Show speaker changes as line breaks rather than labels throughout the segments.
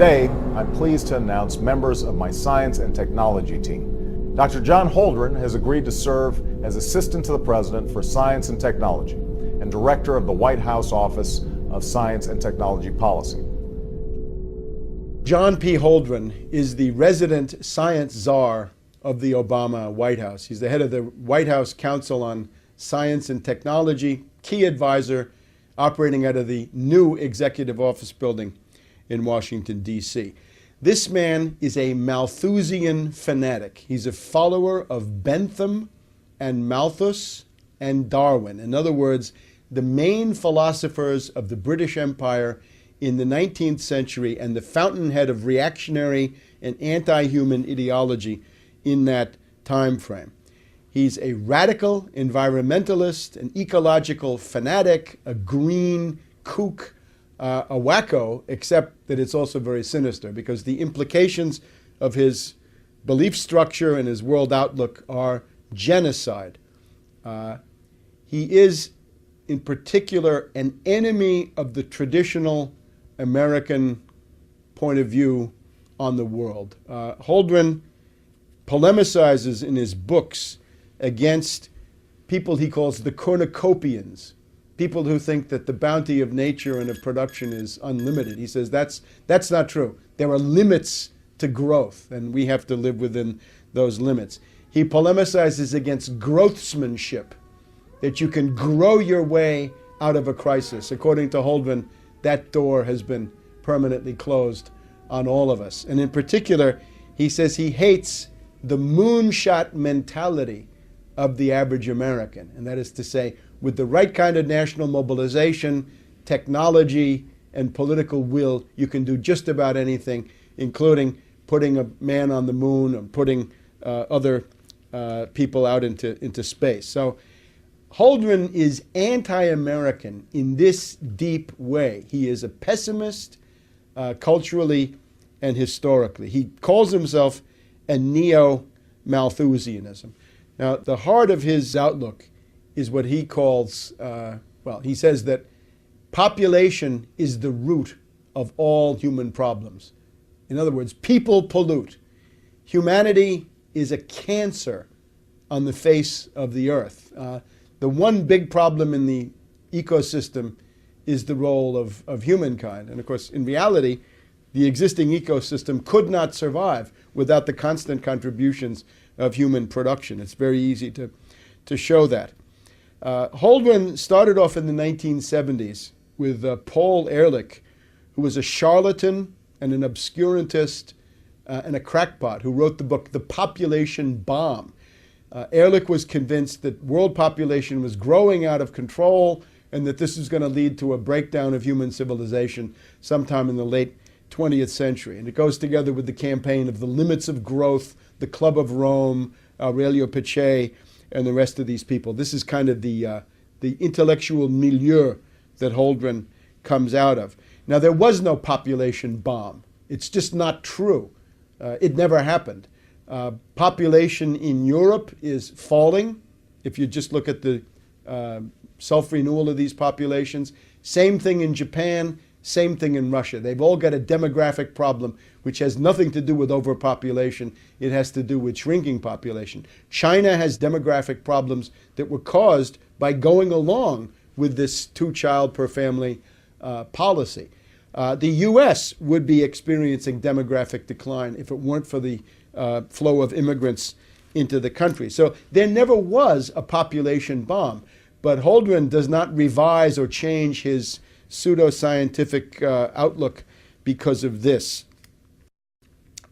Today, I'm pleased to announce members of my science and technology team. Dr. John Holdren has agreed to serve as Assistant to the President for Science and Technology and Director of the White House Office of Science and Technology Policy.
John P. Holdren is the resident science czar of the Obama White House. He's the head of the White House Council on Science and Technology, key advisor operating out of the new Executive Office building in Washington, D.C. This man is a Malthusian fanatic. He's a follower of Bentham and Malthus and Darwin. In other words, the main philosophers of the British Empire in the 19th century and the fountainhead of reactionary and anti-human ideology in that time frame. He's a radical environmentalist, an ecological fanatic, a green kook, a wacko, except that it's also very sinister because the implications of his belief structure and his world outlook are genocide. He is, in particular, an enemy of the traditional American point of view on the world. Holdren polemicizes in his books against people he calls the cornucopians, people who think that the bounty of nature and of production is unlimited. He says that's not true. There are limits to growth, and we have to live within those limits. He polemicizes against growthsmanship, that you can grow your way out of a crisis. According to Holdren, that door has been permanently closed on all of us. And in particular, he says he hates the moonshot mentality of the average American. And that is to say, with the right kind of national mobilization, technology, and political will, you can do just about anything, including putting a man on the moon or putting other people out into space. So Holdren is anti-American in this deep way. He is a pessimist culturally and historically. He calls himself a neo-Malthusianism. Now, the heart of his outlook is what he calls, he says that population is the root of all human problems. In other words, people pollute. Humanity is a cancer on the face of the earth. The one big problem in the ecosystem is the role of humankind. And of course, in reality, the existing ecosystem could not survive without the constant contributions of human production. It's very easy to show that. Holdren started off in the 1970s with Paul Ehrlich, who was a charlatan and an obscurantist and a crackpot who wrote the book The Population Bomb. Ehrlich was convinced that world population was growing out of control and that this was going to lead to a breakdown of human civilization sometime in the late 20th century. And it goes together with the campaign of the limits of growth, the Club of Rome, Aurelio Peccei, and the rest of these people. This is kind of the intellectual milieu that Holdren comes out of. Now, there was no population bomb. It's just not true. It never happened. Population in Europe is falling, if you just look at the self-renewal of these populations. Same thing in Japan, same thing in Russia. They've all got a demographic problem which has nothing to do with overpopulation. It has to do with shrinking population. China has demographic problems that were caused by going along with this two-child per family policy. The U.S. would be experiencing demographic decline if it weren't for the flow of immigrants into the country. So there never was a population bomb. But Holdren does not revise or change his pseudoscientific outlook because of this.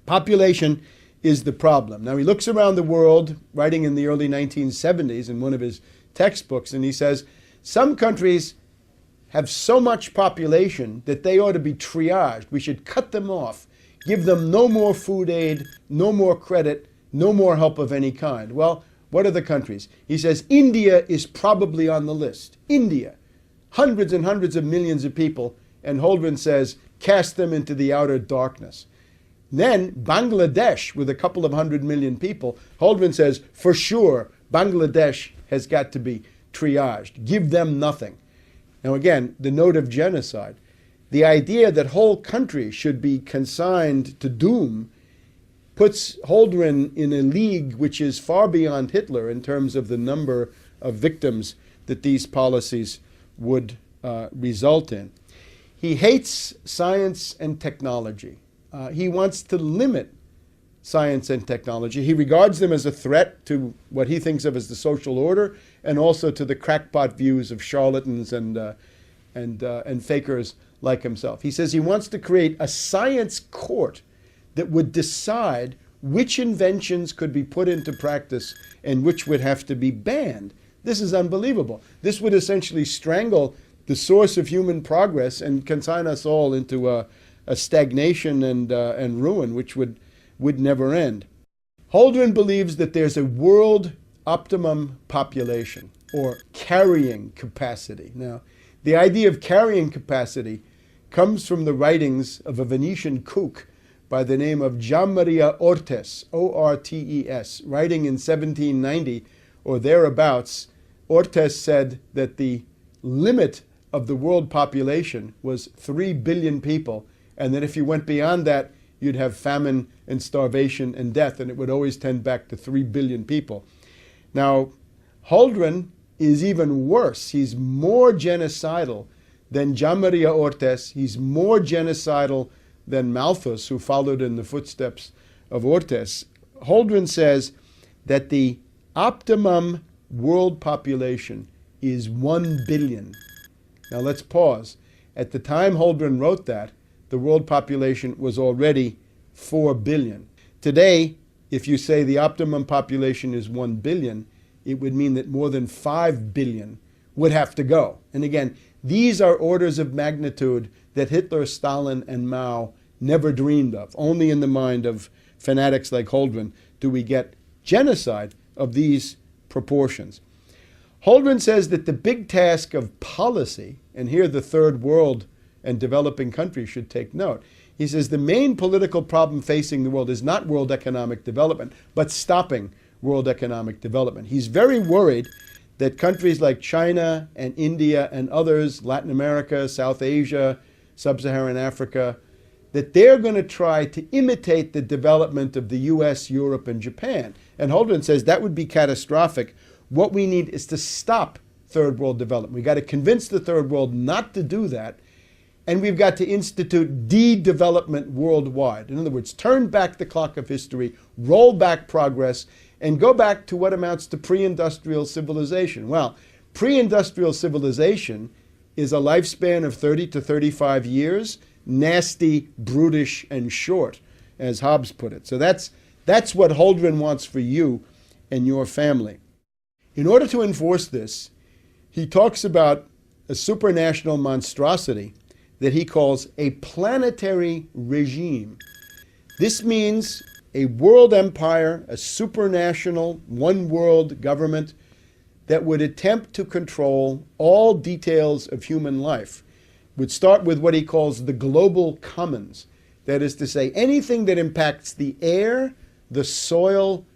Population is the problem. Now, he looks around the world, writing in the early 1970s in one of his textbooks, and he says, some countries have so much population that they ought to be triaged. We should cut them off, give them no more food aid, no more credit, no more help of any kind. Well, what are the countries? He says India is probably on the list. India, hundreds and hundreds of millions of people, and Holdren says, cast them into the outer darkness. Then Bangladesh, with a couple of 100 million people, Holdren says, for sure, Bangladesh has got to be triaged. Give them nothing. Now again, the note of genocide. the idea that whole countries should be consigned to doom puts Holdren in a league which is far beyond Hitler in terms of the number of victims that these policies would result in. He hates science and technology. He wants to limit science and technology. He regards them as a threat to what he thinks of as the social order, and also to the crackpot views of charlatans and fakers like himself. He says he wants to create a science court that would decide which inventions could be put into practice and which would have to be banned. This is unbelievable. This would essentially strangle the source of human progress and consign us all into a stagnation and ruin, which would never end. Holdren believes that there's a world optimum population, or carrying capacity. Now, the idea of carrying capacity comes from the writings of a Venetian kook by the name of Gianmaria Ortes, O-R-T-E-S, writing in 1790 or thereabouts. Ortes said that the limit of the world population was 3 billion people, and that if you went beyond that, you'd have famine and starvation and death, and it would always tend back to 3 billion people. Now, Holdren is even worse. He's more genocidal than Gianmaria Ortes. He's more genocidal than Malthus, who followed in the footsteps of Ortes. Holdren says that the optimum world population is 1 billion. Now let's pause. At the time Holdren wrote that, the world population was already 4 billion. Today, if you say the optimum population is 1 billion, it would mean that more than 5 billion would have to go. And again, these are orders of magnitude that Hitler, Stalin, and Mao never dreamed of. Only in the mind of fanatics like Holdren do we get genocide of these proportions. Holdren says that the big task of policy, and here the third world and developing countries should take note. He says the main political problem facing the world is not world economic development, but stopping world economic development. He's very worried that countries like China and India and others, Latin America, South Asia, Sub-Saharan Africa, that they're going to try to imitate the development of the US, Europe, and Japan. And Holdren says that would be catastrophic. What we need is to stop third world development. We've got to convince the third world not to do that. And we've got to institute de-development worldwide. In other words, turn back the clock of history, roll back progress, and go back to what amounts to pre-industrial civilization. Well, pre-industrial civilization is a lifespan of 30 to 35 years, nasty, brutish, and short, as Hobbes put it. So that's what Holdren wants for you and your family. In order to enforce this, he talks about a supranational monstrosity that he calls a planetary regime. This means a world empire, a supranational, one-world government that would attempt to control all details of human life. Would start with what he calls the global commons. That is to say, anything that impacts the air, the soil,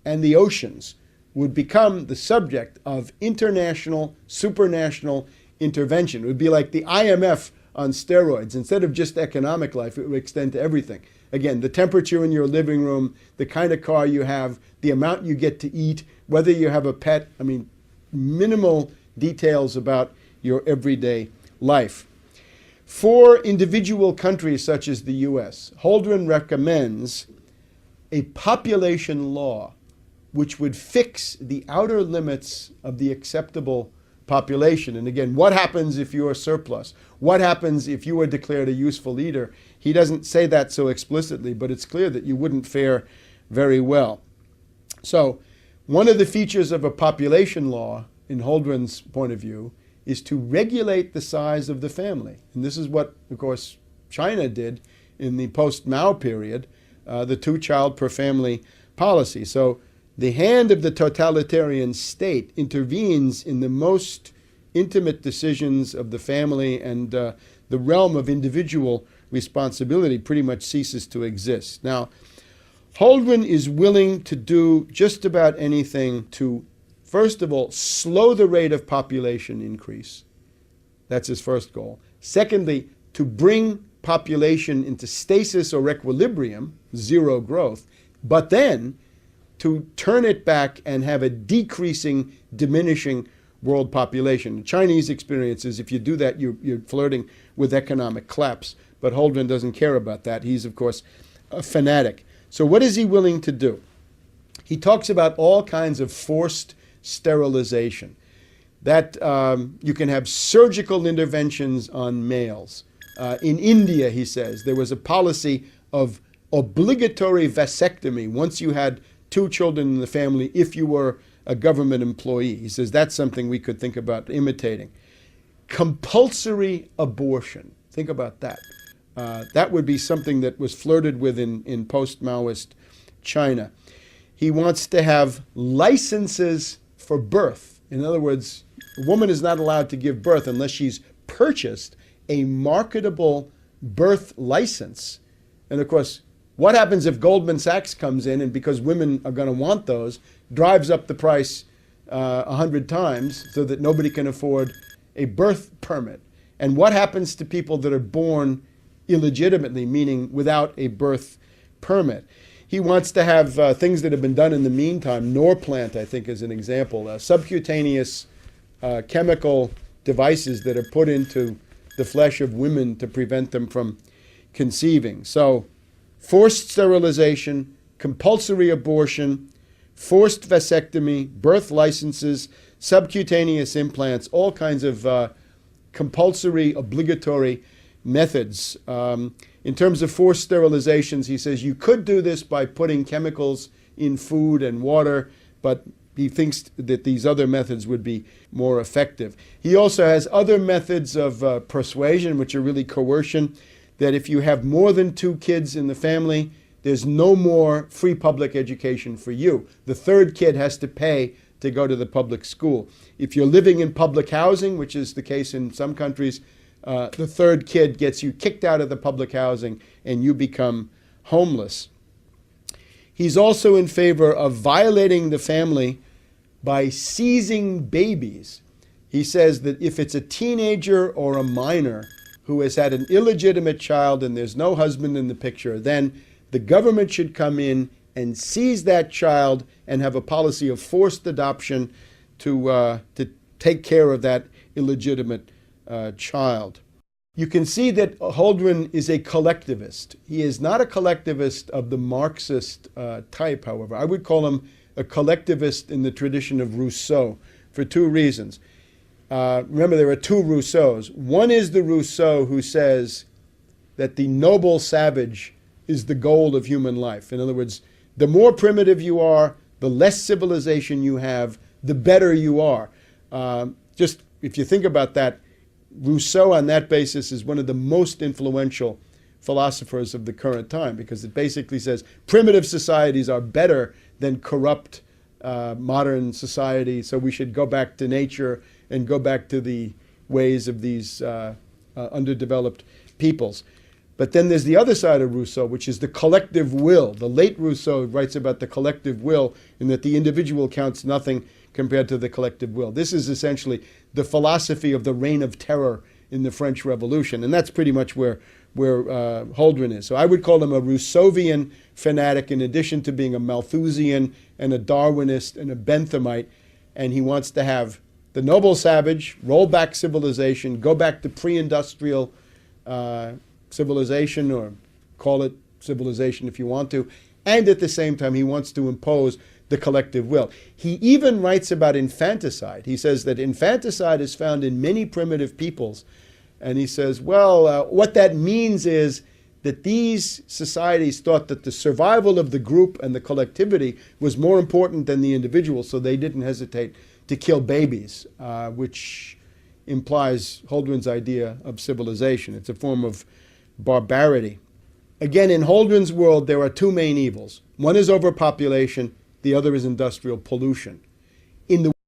and the oceans would become the subject of international, supranational intervention. It would be like the IMF on steroids. Instead of just economic life, it would extend to everything. Again, the temperature in your living room, the kind of car you have, the amount you get to eat, whether you have a pet. I mean, minimal details about your everyday life. For individual countries such as the US, Holdren recommends a population law which would fix the outer limits of the acceptable population. And again, what happens if you are surplus? What happens if you are declared a useful leader? He doesn't say that so explicitly, but it's clear that you wouldn't fare very well. So one of the features of a population law, in Holdren's point of view, is to regulate the size of the family. And this is what, of course, China did in the post-Mao period, the two-child per family policy. So the hand of the totalitarian state intervenes in the most intimate decisions of the family, and the realm of individual responsibility pretty much ceases to exist. Now, Holdren is willing to do just about anything to, first of all, slow the rate of population increase. That's his first goal. Secondly, to bring population into stasis or equilibrium, zero growth, but then to turn it back and have a decreasing, diminishing world population. The Chinese experience is if you do that, you're flirting with economic collapse. But Holdren doesn't care about that. He's, of course, a fanatic. So what is he willing to do? He talks about all kinds of forced sterilization, that you can have surgical interventions on males. In India, he says, there was a policy of obligatory vasectomy once you had 2 children in the family if you were a government employee. He says that's something we could think about imitating. Compulsory abortion. Think about that. That would be something that was flirted with in post-Maoist China. He wants to have licenses for birth. In other words, a woman is not allowed to give birth unless she's purchased a marketable birth license. And of course, what happens if Goldman Sachs comes in and, because women are going to want those, drives up the price 100 times so that nobody can afford a birth permit? And what happens to people that are born illegitimately, meaning without a birth permit? He wants to have things that have been done in the meantime. Norplant, I think, is an example. Subcutaneous chemical devices that are put into the flesh of women to prevent them from conceiving. So, forced sterilization, compulsory abortion, forced vasectomy, birth licenses, subcutaneous implants, all kinds of compulsory, obligatory methods. In terms of forced sterilizations, he says you could do this by putting chemicals in food and water, but he thinks that these other methods would be more effective. He also has other methods of persuasion, which are really coercion, that if you have more than 2 kids in the family, there's no more free public education for you. The 3rd kid has to pay to go to the public school. If you're living in public housing, which is the case in some countries, the 3rd kid gets you kicked out of the public housing and you become homeless. He's also in favor of violating the family by seizing babies. He says that if it's a teenager or a minor who has had an illegitimate child and there's no husband in the picture, then the government should come in and seize that child and have a policy of forced adoption to take care of that illegitimate child. You can see that Holdren is a collectivist. He is not a collectivist of the Marxist type, however. I would call him a collectivist in the tradition of Rousseau for 2 reasons. Remember, there are 2 Rousseaus. One is the Rousseau who says that the noble savage is the goal of human life. In other words, the more primitive you are, the less civilization you have, the better you are. Just if you think about that, Rousseau on that basis is one of the most influential philosophers of the current time, because it basically says primitive societies are better than corrupt modern society, so we should go back to nature and go back to the ways of these underdeveloped peoples. But then there's the other side of Rousseau, which is the collective will. The late Rousseau writes about the collective will and that the individual counts nothing compared to the collective will. This is essentially the philosophy of the reign of terror in the French Revolution, and that's pretty much where Holdren is. So I would call him a Rousseauvian fanatic in addition to being a Malthusian and a Darwinist and a Benthamite, and he wants to have the noble savage, roll back civilization, go back to pre-industrial civilization, or call it civilization if you want to, and at the same time he wants to impose the collective will. He even writes about infanticide. He says that infanticide is found in many primitive peoples, and he says, well, what that means is that these societies thought that the survival of the group and the collectivity was more important than the individual, so they didn't hesitate to kill babies, which implies Holdren's idea of civilization. It's a form of barbarity. Again, in Holdren's world, there are 2 main evils. One is overpopulation, the other is industrial pollution.